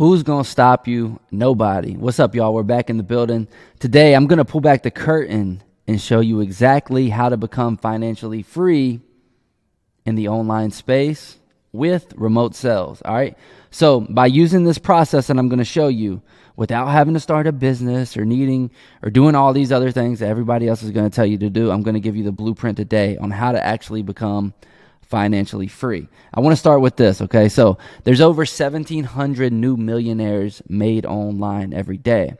Who's going to stop you? Nobody. What's up, y'all? We're back in the building. Today, I'm going to pull back the curtain and show you exactly how to become financially free in the online space with remote sales. All right. So by using this process that I'm going to show you without having to start a business or needing or doing all these other things that everybody else is going to tell you to do, I'm going to give you the blueprint today on how to actually become financially free. I want to start with this, okay? So there's over 1,700 new millionaires made online every day.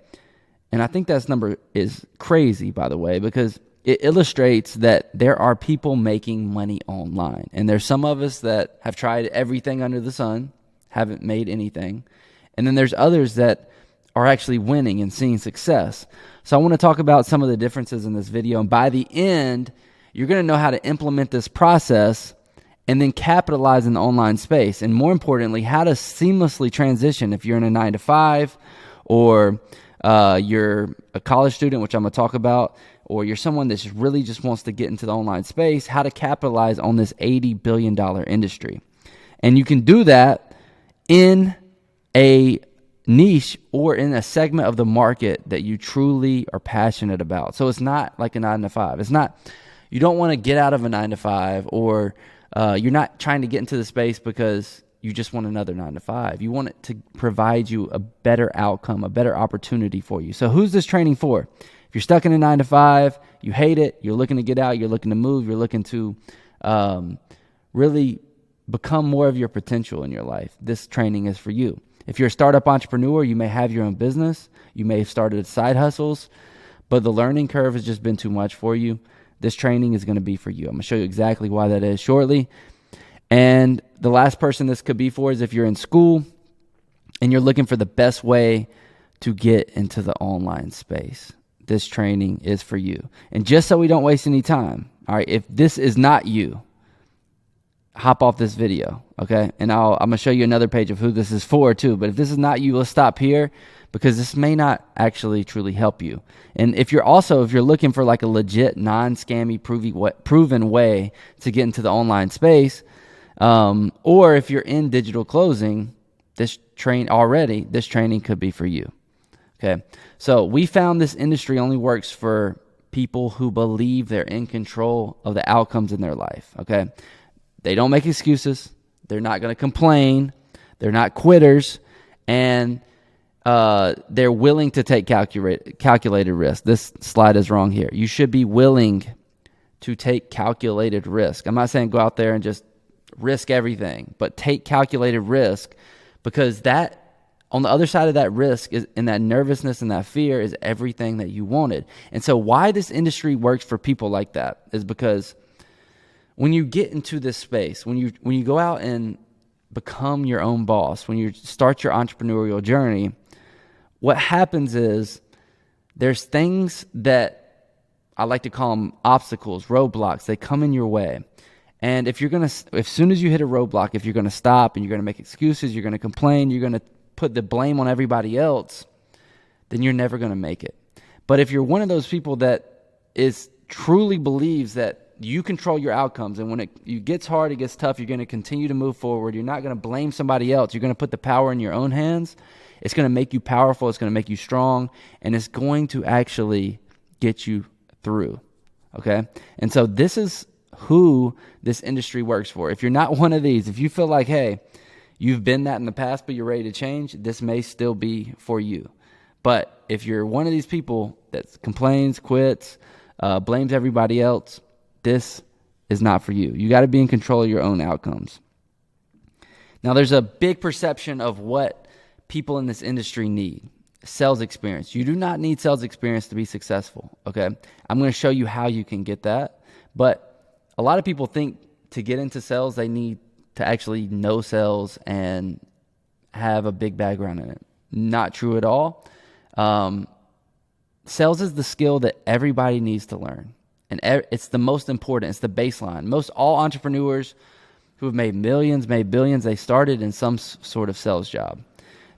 And I think that number is crazy, by the way, because it illustrates that there are people making money online. And there's some of us that have tried everything under the sun, haven't made anything. And then there's others that are actually winning and seeing success. So I want to talk about some of the differences in this video. And by the end, you're going to know how to implement this process and then capitalize in the online space. And more importantly, how to seamlessly transition if you're in a 9-to-5 or you're a college student, which I'm going to talk about, or you're someone that really just wants to get into the online space, how to capitalize on this $80 billion industry. And you can do that in a niche or in a segment of the market that you truly are passionate about. So it's not like a 9-to-5. It's not, you don't want to get out of a 9-to-5 or you're not trying to get into the space because you just want another 9-to-5. You want it to provide you a better outcome, a better opportunity for you. So who's this training for? If you're stuck in a 9-to-5, you hate it, you're looking to get out, you're looking to move, you're looking to really become more of your potential in your life, this training is for you. If you're a startup entrepreneur, you may have your own business, you may have started side hustles, but the learning curve has just been too much for you. This training is going to be for you. I'm going to show you exactly why that is shortly. And the last person this could be for is if you're in school and you're looking for the best way to get into the online space. This training is for you. And just so we don't waste any time, all right, if this is not you, hop off this video, okay? And I'm going to show you another page of who this is for too. But if this is not you, let's stop here because this may not actually truly help you. And if you're looking for like a legit non-scammy proven way to get into the online space, or if you're in digital closing, this training could be for you. Okay. So we found this industry only works for people who believe they're in control of the outcomes in their life. Okay. They don't make excuses. They're not going to complain. They're not quitters. And they're willing to take calculated risk. This slide is wrong here. You should be willing to take calculated risk. I'm not saying go out there and just risk everything, but take calculated risk because that on the other side of that risk is, and that nervousness and that fear is everything that you wanted. And so why this industry works for people like that is because when you get into this space, when you go out and become your own boss, when you start your entrepreneurial journey, what happens is there's things that I like to call them obstacles, roadblocks. They come in your way. And as soon as you hit a roadblock, if you're going to stop and you're going to make excuses, you're going to complain, you're going to put the blame on everybody else, then you're never going to make it. But if you're one of those people that truly believes that you control your outcomes, and when it gets hard, it gets tough, you're going to continue to move forward. You're not going to blame somebody else. You're going to put the power in your own hands. It's going to make you powerful. It's going to make you strong, and it's going to actually get you through. Okay? And so this is who this industry works for. If you're not one of these, if you feel like, hey, you've been that in the past, but you're ready to change, this may still be for you. But if you're one of these people that complains, quits, blames everybody else, this is not for you. You got to be in control of your own outcomes. Now, there's a big perception of what people in this industry need. Sales experience. You do not need sales experience to be successful, okay? I'm going to show you how you can get that. But a lot of people think to get into sales, they need to actually know sales and have a big background in it. Not true at all. Sales is the skill that everybody needs to learn. And it's the most important. It's the baseline. All entrepreneurs who have made millions, made billions, they started in some sort of sales job.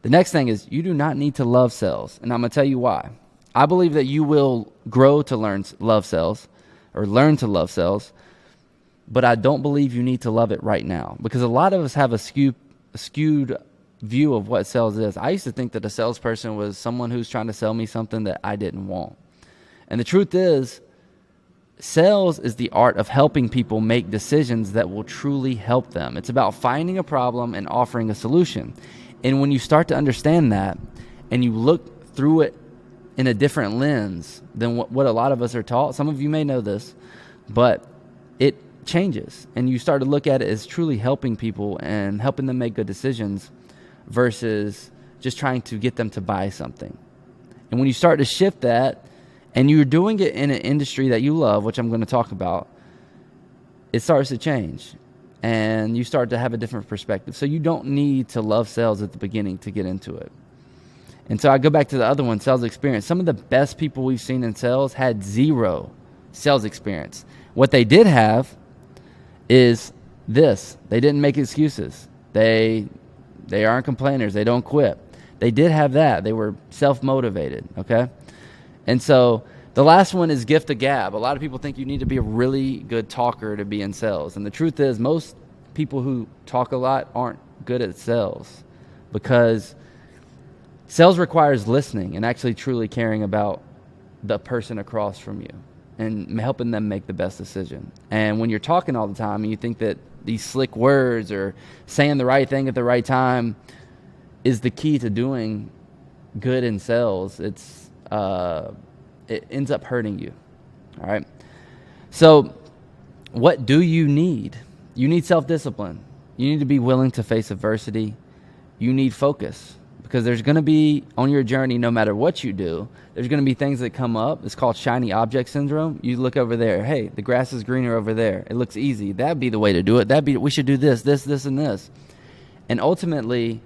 The next thing is you do not need to love sales. And I'm going to tell you why. I believe that you will grow to learn to love sales, but I don't believe you need to love it right now, because a lot of us have a skewed view of what sales is. I used to think that a salesperson was someone who's trying to sell me something that I didn't want. And the truth is, sales is the art of helping people make decisions that will truly help them. It's about finding a problem and offering a solution. And when you start to understand that and you look through it in a different lens than what a lot of us are taught, some of you may know this, but it changes. And you start to look at it as truly helping people and helping them make good decisions versus just trying to get them to buy something. And when you start to shift that, and you're doing it in an industry that you love, which I'm going to talk about, it starts to change. And you start to have a different perspective. So you don't need to love sales at the beginning to get into it. And so I go back to the other one, sales experience. Some of the best people we've seen in sales had zero sales experience. What they did have is this. They didn't make excuses. They aren't complainers. They don't quit. They did have that. They were self-motivated, okay? And so the last one is gift of gab. A lot of people think you need to be a really good talker to be in sales. And the truth is, most people who talk a lot aren't good at sales, because sales requires listening and actually truly caring about the person across from you and helping them make the best decision. And when you're talking all the time and you think that these slick words or saying the right thing at the right time is the key to doing good in sales, it ends up hurting you. All right. So what do you need? You need self-discipline. You need to be willing to face adversity. You need focus, because there's going to be, on your journey, no matter what you do, there's going to be things that come up. It's called shiny object syndrome. You look over there. Hey, the grass is greener over there. It looks easy. That'd be the way to do it. We should do this, and this. And ultimately,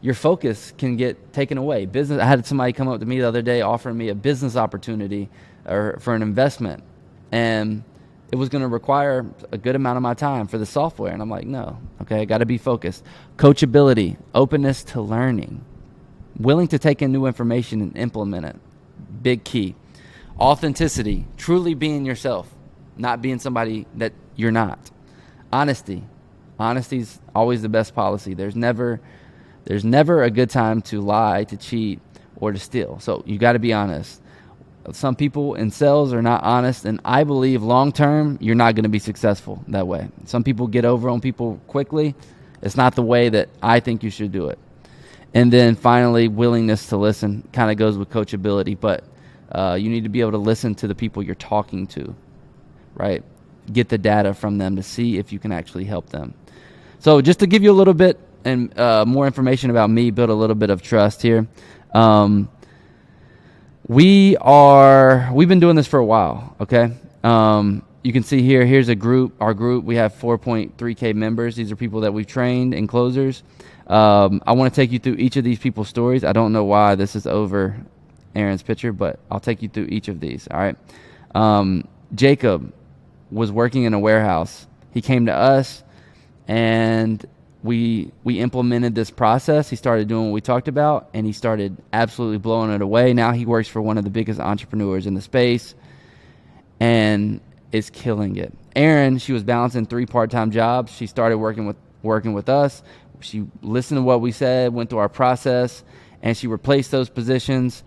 your focus can get taken away. I had somebody come up to me the other day offering me a business opportunity or for an investment, and it was going to require a good amount of my time for the software. And I'm like, no, okay, I got to be focused. Coachability, openness to learning, willing to take in new information and implement it. Big key. Authenticity, truly being yourself, not being somebody that you're not. Honesty. Honesty's always the best policy. There's never a good time to lie, to cheat, or to steal. So you got to be honest. Some people in sales are not honest, and I believe long term you're not going to be successful that way. Some people get over on people quickly. It's not the way that I think you should do it. And then finally, willingness to listen kind of goes with coachability, but you need to be able to listen to the people you're talking to, right? Get the data from them to see if you can actually help them. So just to give you a little bit and more information about me, build a little bit of trust here. We've been doing this for a while, okay? You can see here's our group. We have 4.3K members. These are people that we've trained and closers. I want to take you through each of these people's stories. I don't know why this is over Aaron's picture, but I'll take you through each of these, all right? Jacob was working in a warehouse. He came to us, and we implemented this process. He started doing what we talked about, and he started absolutely blowing it away. Now he works for one of the biggest entrepreneurs in the space and is killing it. Erin, she was balancing 3 part-time jobs. She started working with us. She listened to what we said, went through our process, and she replaced those positions,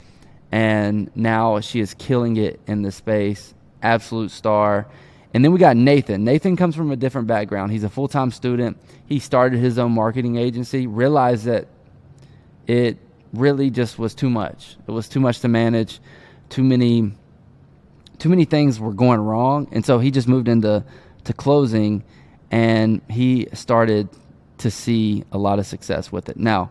and now she is killing it in the space. Absolute star. And then we got Nathan. Nathan comes from a different background. He's a full-time student. He started his own marketing agency, realized that it really just was too much. It was too much to manage. Too many things were going wrong. And so he just moved into closing, and he started to see a lot of success with it. Now,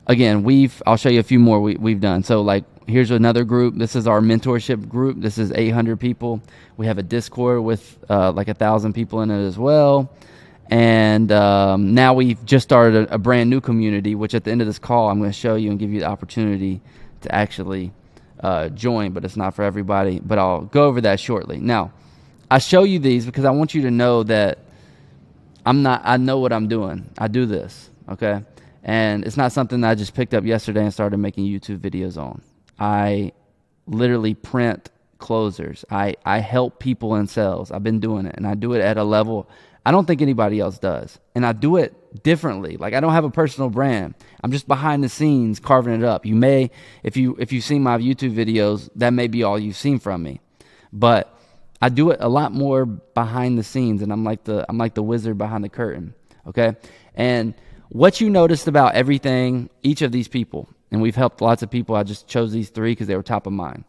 again, I'll show you a few more we've done. So like, here's another group. This is our mentorship group. This is 800 people. We have a Discord with like 1,000 people in it as well. And now we've just started a brand new community, which at the end of this call, I'm going to show you and give you the opportunity to actually join, but it's not for everybody. But I'll go over that shortly. Now, I show you these because I want you to know that I know what I'm doing. I do this, okay? And it's not something that I just picked up yesterday and started making YouTube videos on. I literally print closers. I help people in sales. I've been doing it, and I do it at a level I don't think anybody else does. And I do it it differently. Like, I don't have a personal brand. I'm just behind the scenes carving it up. You may, if you've seen my YouTube videos, that may be all you've seen from me. But I do it a lot more behind the scenes, and I'm like the wizard behind the curtain. Okay? And what you noticed about everything, each of these people, and we've helped lots of people. I just chose these 3 because they were top of mind.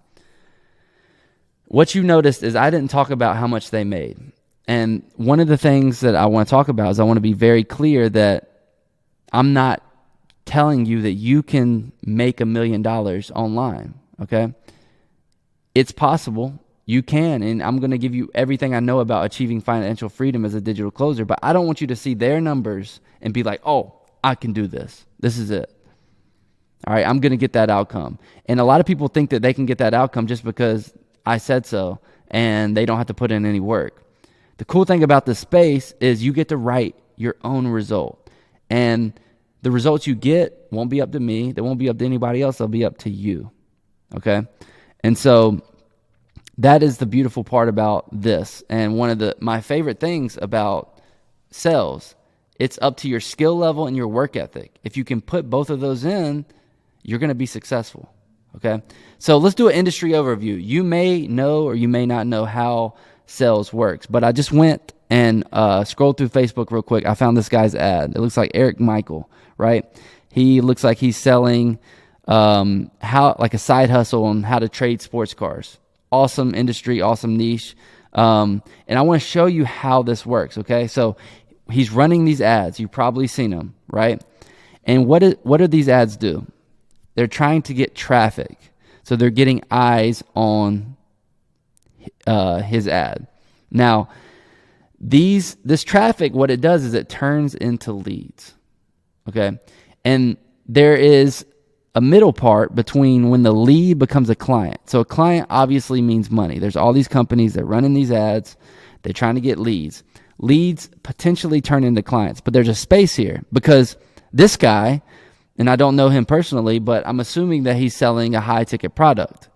What you noticed is I didn't talk about how much they made. And one of the things that I want to talk about is I want to be very clear that I'm not telling you that you can make $1 million online, okay? It's possible. You can, and I'm going to give you everything I know about achieving financial freedom as a digital closer, but I don't want you to see their numbers and be like, oh, I can do this. This is it. All right, I'm going to get that outcome. And a lot of people think that they can get that outcome just because I said so, and they don't have to put in any work. The cool thing about this space is you get to write your own result. And the results you get won't be up to me. They won't be up to anybody else. They'll be up to you. Okay? And so that is the beautiful part about this. And one of my favorite things about sales, it's up to your skill level and your work ethic. If you can put both of those in, you're going to be successful. Okay? So let's do an industry overview. You may know or you may not know how sales works, but I just went and scrolled through Facebook real quick. I found this guy's ad. It looks like Eric Michael, right? He looks like he's selling like a side hustle on how to trade sports cars. Awesome industry, awesome niche. And I want to show you how this works, okay? So he's running these ads. You've probably seen them, right? And what do these ads do? They're trying to get traffic. So they're getting eyes on his ad. Now, this traffic, what it does is it turns into leads. Okay? And there is a middle part between when the lead becomes a client. So a client obviously means money. There's all these companies that run in these ads. They're trying to get leads. Leads potentially turn into clients. But there's a space here because this guy, and I don't know him personally, but I'm assuming that he's selling a high ticket product.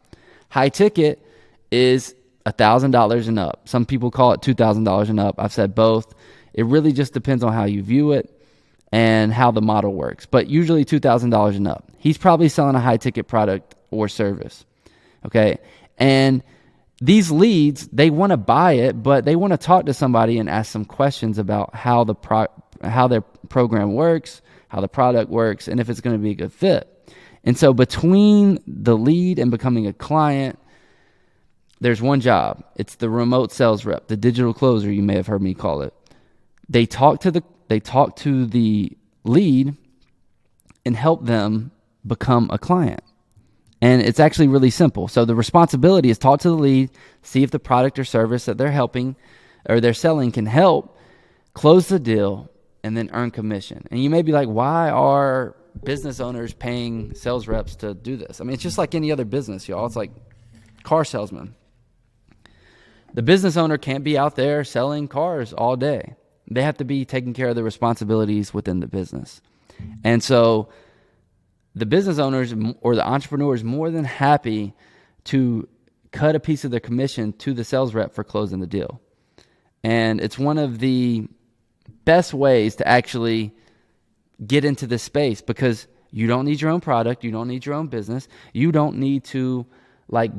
High ticket is $1,000 and up. Some people call it $2,000 and up. I've said both. It really just depends on how you view it and how the model works. But usually $2,000 and up. He's probably selling a high ticket product or service. Okay. And these leads, they want to buy it, but they want to talk to somebody and ask some questions about how their program works, how the product works, and if it's going to be a good fit. And so between the lead and becoming a client, there's one job. It's the remote sales rep, the digital closer, you may have heard me call it. They talk to the lead and help them become a client. And it's actually really simple. So the responsibility is talk to the lead, see if the product or service that they're helping or they're selling can help, close the deal, and then earn commission. And you may be like, why are business owners paying sales reps to do this? I mean, it's just like any other business, y'all. It's like car salesman. The business owner can't be out there selling cars all day. They have to be taking care of the responsibilities within the business. And so the business owners or the entrepreneur is more than happy to cut a piece of their commission to the sales rep for closing the deal. And it's one of the best ways to actually get into this space because you don't need your own product. You don't need your own business. You don't need to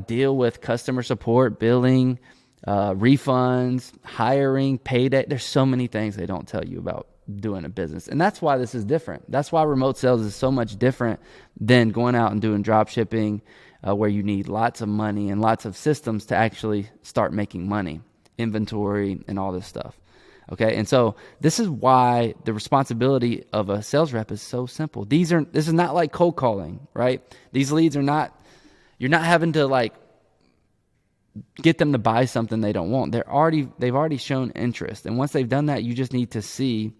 deal with customer support, billing, refunds, hiring, payday. There's so many things they don't tell you about doing a business. And that's why this is different. That's why remote sales is so much different than going out and doing drop shipping, where you need lots of money and lots of systems to actually start making money, inventory, and all this stuff. Okay. And so this is why the responsibility of a sales rep is so simple. This is not like cold calling, right? These leads you're not having to get them to buy something they don't want. They've already shown interest. And once they've done that, you just need to see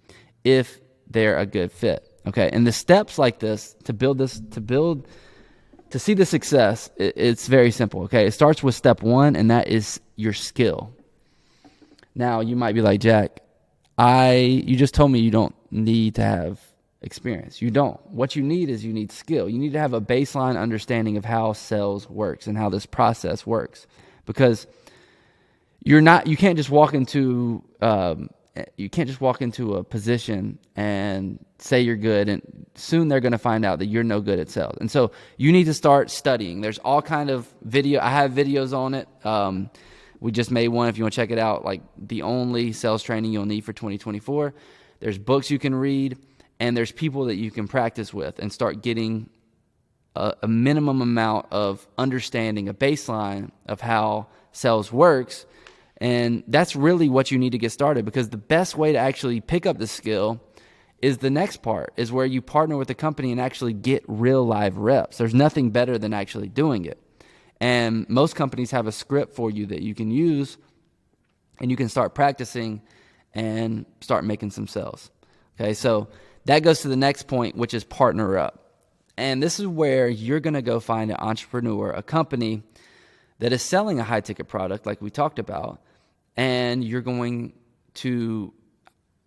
if they're a good fit. Okay. And the steps like this to see the success, it's very simple. Okay. It starts with step 1, and that is your skill. Now you might be like, Jack, you just told me you don't need to have experience. You don't. What you need is skill. You need to have a baseline understanding of how sales works and how this process works. Because you can't just walk into an You can't just walk into a position and say you're good, and soon they're going to find out that you're no good at sales. And so you need to start studying. There's all kind of video. I have videos on it. We just made one if you want to check it out, like the only sales training you'll need for 2024. There's books you can read, and there's people that you can practice with and start getting a minimum amount of understanding, a baseline of how sales works. And that's really what you need to get started, because the best way to actually pick up the skill is the next part, is where you partner with a company and actually get real live reps. There's nothing better than actually doing it. And most companies have a script for you that you can use, and you can start practicing and start making some sales. Okay, so that goes to the next point, which is partner up. And this is where you're going to go find an entrepreneur, a company that is selling a high ticket product like we talked about, and you're going to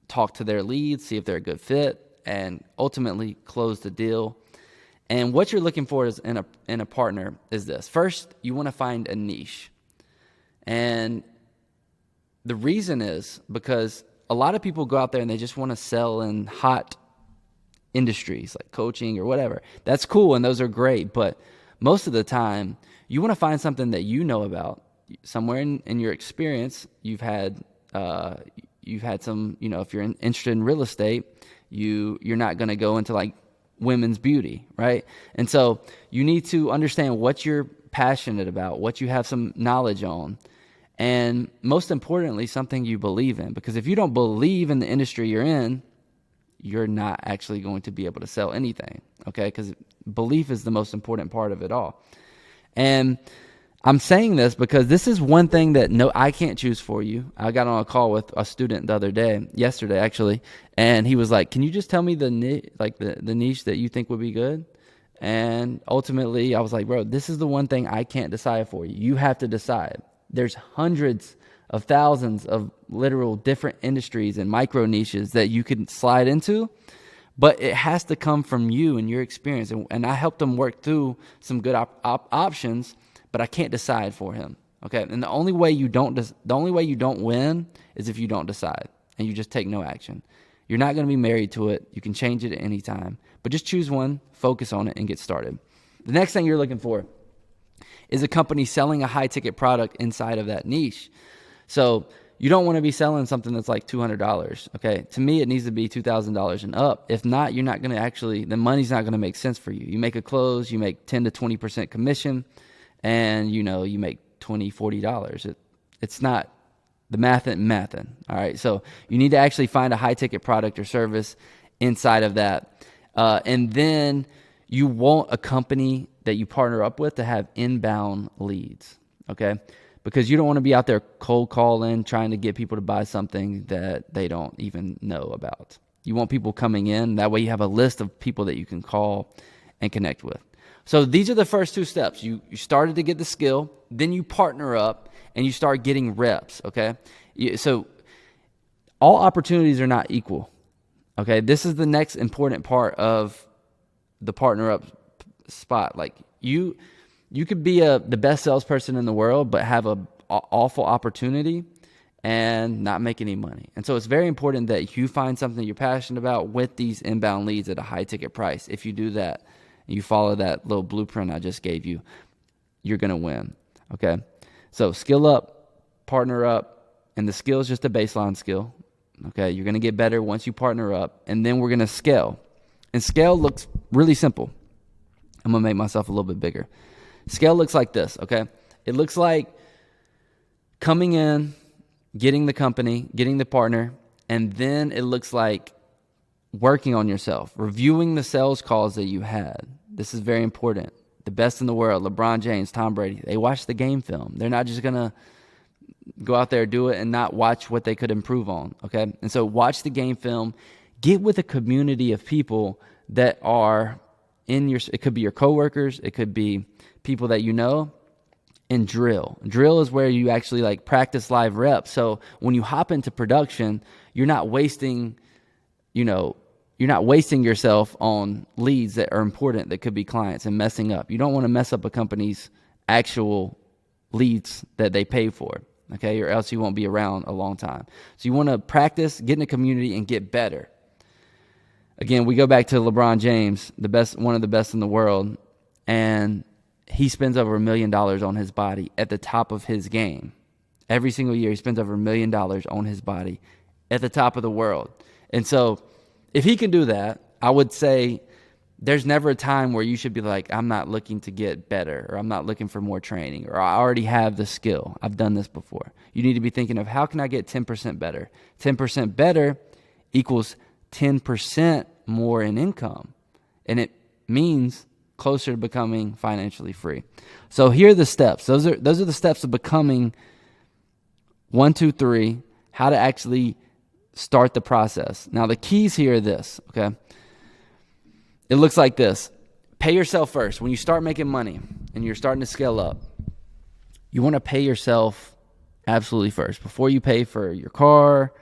talk to their leads, see if they're a good fit, and ultimately close the deal. And what you're looking for is in a partner is this. First, you want to find a niche. And the reason is because a lot of people go out there and they just want to sell in hot industries like coaching or whatever. That's cool, and those are great, but most of the time you want to find something that you know about. Somewhere in your experience, you've had some, if you're interested in real estate, you're not going to go into like women's beauty, right? And so you need to understand what you're passionate about, what you have some knowledge on, and most importantly, something you believe in. Because if you don't believe in the industry you're in, you're not actually going to be able to sell anything, okay? Because belief is the most important part of it all. And I'm saying this because this is one thing that I can't choose for you. I got on a call with a student yesterday actually, and he was like, "Can you just tell me the niche that you think would be good?" And ultimately, I was like, "Bro, this is the one thing I can't decide for you. You have to decide." There's hundreds of thousands of literal different industries and micro niches that you can slide into, but it has to come from you and your experience. And I helped him work through some good options, but I can't decide for him. Okay, and the only way you don't win is if you don't decide and you just take no action. You're not going to be married to it. You can change it at any time, but just choose one, focus on it, and get started. The next thing you're looking for is a company selling a high ticket product inside of that niche. So you don't want to be selling something that's like $200. Okay, to me, it needs to be $2,000 and up. If not, you're not going to the money's not going to make sense for you. You make a close, you make 10 to 20% commission, and you make $20, $40. It's not, the math ain't mathin'. All right, so you need to actually find a high ticket product or service inside of that, and then you want a company that you partner up with to have inbound leads. Okay, because you don't want to be out there cold calling, trying to get people to buy something that they don't even know about. You want people coming in. That way you have a list of people that you can call and connect with. So these are the first two steps. You started to get the skill, then you partner up, and you start getting reps, okay? So all opportunities are not equal, okay? This is the next important part of the partner up spot. Like you could be the best salesperson in the world, but have an awful opportunity and not make any money. And so it's very important that you find something you're passionate about with these inbound leads at a high ticket price. If you do that, and you follow that little blueprint I just gave you, you're going to win, okay? So skill up, partner up, and the skill is just a baseline skill, okay? You're going to get better once you partner up, and then we're going to scale. And scale looks really simple. I'm going to make myself a little bit bigger. Scale looks like this, okay? It looks like coming in, getting the company, getting the partner, and then it looks like working on yourself, reviewing the sales calls that you had. This is very important. The best in the world, LeBron James, Tom Brady, they watch the game film. They're not just going to go out there, do it, and not watch what they could improve on, okay? And so watch the game film. Get with a community of people that are it could be your coworkers, it could be people that you know, and drill. Drill is where you actually practice live reps. So when you hop into production, you're not wasting yourself on leads that are important that could be clients and messing up. You don't want to mess up a company's actual leads that they pay for, okay? Or else you won't be around a long time. So you want to practice, get in a community, and get better. Again, we go back to LeBron James, one of the best in the world, and he spends over $1 million on his body at the top of his game. Every single year, he spends over $1 million on his body at the top of the world. And so if he can do that, I would say there's never a time where you should be like, I'm not looking to get better, or I'm not looking for more training, or I already have the skill. I've done this before. You need to be thinking of, how can I get 10% better? 10% better equals 10% more in income. And it means closer to becoming financially free. So here are the steps. Those are the steps of becoming 1, 2, 3, how to actually start the process. Now the keys here are this, okay? It looks like this. Pay yourself first. When you start making money and you're starting to scale up, you want to pay yourself absolutely first. Before you pay for your car,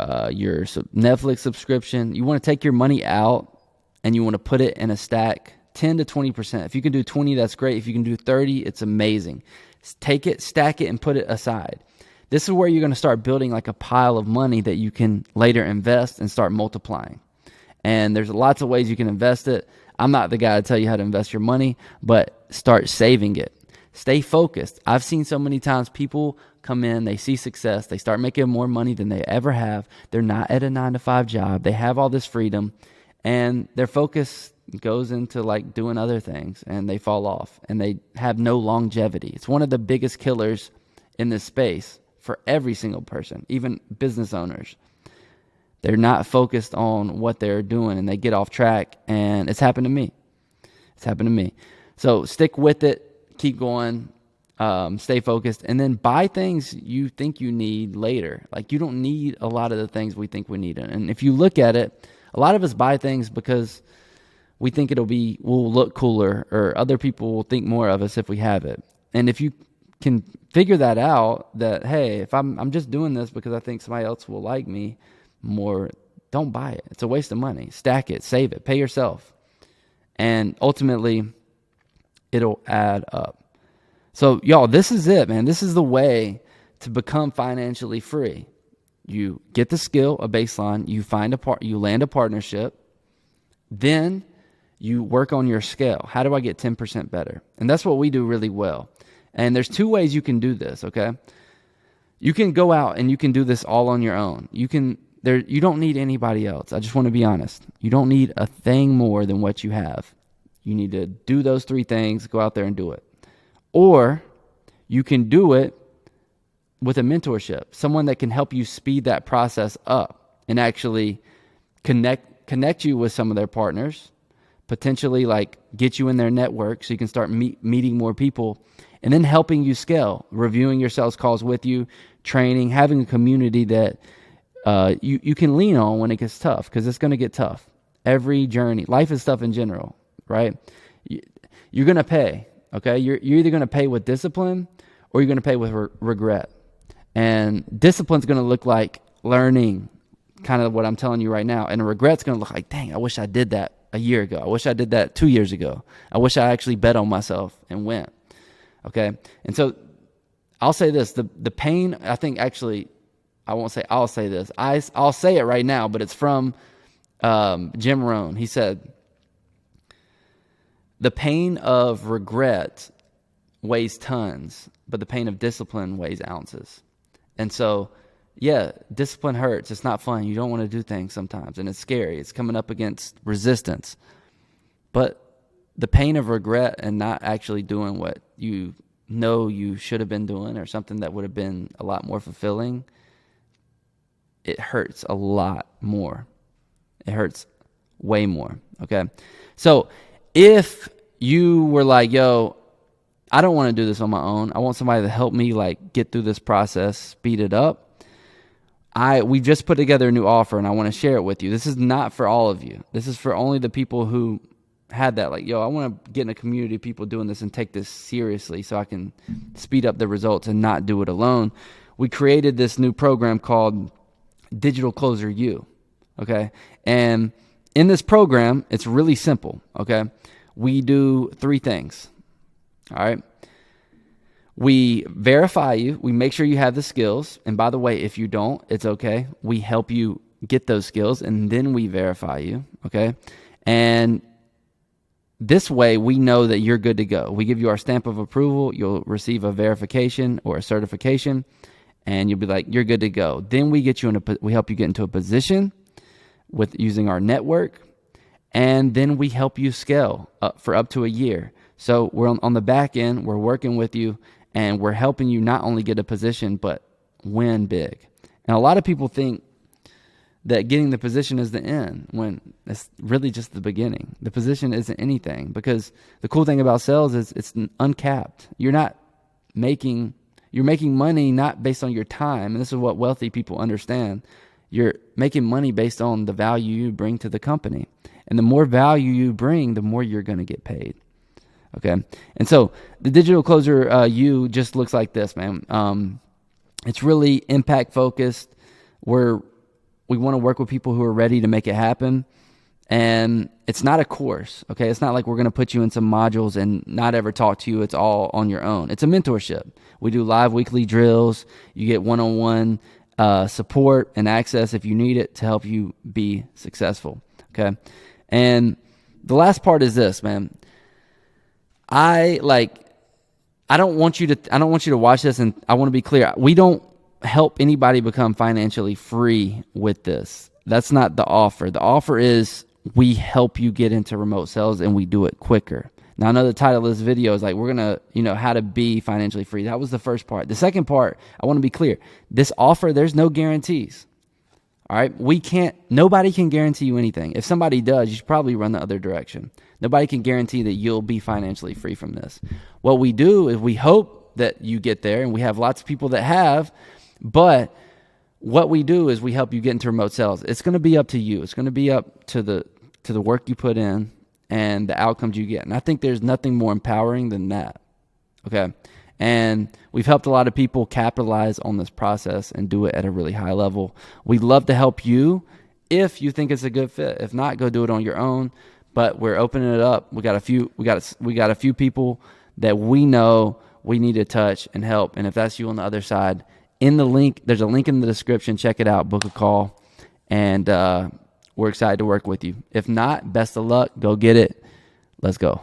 your Netflix subscription, you want to take your money out and you want to put it in a stack, 10 to 20%. If you can do 20, that's great. If you can do 30, it's amazing. Take it, stack it, and put it aside. This is where you're going to start building like a pile of money that you can later invest and start multiplying. And there's lots of ways you can invest it. I'm not the guy to tell you how to invest your money, but start saving it. Stay focused. I've seen so many times people come in, they see success, they start making more money than they ever have. They're not at a 9-to-5 job. They have all this freedom, and their focus goes into like doing other things, and they fall off, and they have no longevity. It's one of the biggest killers in this space for every single person, even business owners. They're not focused on what they're doing, and they get off track, and it's happened to me. It's happened to me. So stick with it. Keep going. Stay focused, and then buy things you think you need later. Like, you don't need a lot of the things we think we need. And if you look at it, a lot of us buy things because we think we'll look cooler, or other people will think more of us if we have it. And if you can figure that out, that, hey, if I'm just doing this because I think somebody else will like me more, don't buy it. It's a waste of money. Stack it, save it, pay yourself. And ultimately, it'll add up. So, y'all, this is it, man. This is the way to become financially free. You get the skill, a baseline, you land a partnership, then you work on your scale. How do I get 10% better? And that's what we do really well. And there's 2 ways you can do this, okay? You can go out and you can do this all on your own. You don't need anybody else. I just want to be honest. You don't need a thing more than what you have. You need to do those 3 things, go out there and do it. Or you can do it with a mentorship, someone that can help you speed that process up and actually connect you with some of their partners, potentially like get you in their network so you can start meeting more people, and then helping you scale, reviewing your sales calls with you, training, having a community that you can lean on when it gets tough, because it's going to get tough. Every journey, life is tough in general, right? You're going to pay. Okay, you're either going to pay with discipline or you're going to pay with regret. And discipline's going to look like learning, kind of what I'm telling you right now. And regret's going to look like, dang, I wish I did that a year ago. I wish I did that 2 years ago. I wish I actually bet on myself and went. Okay, and so I'll say this: the pain. I think actually, I won't say I'll say this. I'll say it right now, but it's from Jim Rohn. He said, the pain of regret weighs tons, but the pain of discipline weighs ounces. And so, yeah, discipline hurts. It's not fun. You don't want to do things sometimes, and it's scary. It's coming up against resistance. But the pain of regret and not actually doing what you know you should have been doing, or something that would have been a lot more fulfilling, it hurts a lot more. It hurts way more, okay? So if you were like, yo, I don't want to do this on my own. I want somebody to help me like get through this process, speed it up. We just put together a new offer, and I want to share it with you. This is not for all of you. This is for only the people who had that, like, yo, I want to get in a community of people doing this and take this seriously so I can speed up the results and not do it alone. We created this new program called Digital Closer U, okay? And in this program, it's really simple, okay? We do 3 things, all right? We verify you. We make sure you have the skills. And by the way, if you don't, it's okay. We help you get those skills, and then we verify you, okay? And this way, we know that you're good to go. We give you our stamp of approval. You'll receive a verification or a certification, and you'll be like, you're good to go. Then we get you we help you get into a position with using our network, and then we help you scale for up to a year. So we're on the back end. We're working with you, and we're helping you not only get a position, but win big. And a lot of people think that getting the position is the end, when it's really just the beginning. The position isn't anything, because the cool thing about sales is it's uncapped. You're making money not based on your time. And this is what wealthy people understand. You're making money based on the value you bring to the company. And the more value you bring, the more you're going to get paid. Okay. And so the digital closer you just looks like this, man. It's really impact focused. We want to work with people who are ready to make it happen. And it's not a course, okay? It's not like we're going to put you in some modules and not ever talk to you. It's all on your own. It's a mentorship. We do live weekly drills. You get one-on-one support and access if you need it to help you be successful, okay? And the last part is this, man. I don't want you to watch this, and I want to be clear. We don't help anybody become financially free with this. That's not the offer. The offer is we help you get into remote sales, and we do it quicker. Now, I know the title of this video is like, we're going to, how to be financially free. That was the first part. The second part, I want to be clear. This offer, there's no guarantees. All right. Nobody can guarantee you anything. If somebody does, you should probably run the other direction. Nobody can guarantee that you'll be financially free from this. What we do is we hope that you get there, and we have lots of people that have. But what we do is we help you get into remote sales. It's going to be up to you. It's going to be up to the work you put in and the outcomes you get. And I think there's nothing more empowering than that. Okay. And we've helped a lot of people capitalize on this process and do it at a really high level. We'd love to help you if you think it's a good fit. If not, go do it on your own. But we're opening it up. We got a few people that we know we need to touch and help. And if that's you on the other side, there's a link in the description. Check it out. Book a call. And we're excited to work with you. If not, best of luck. Go get it. Let's go.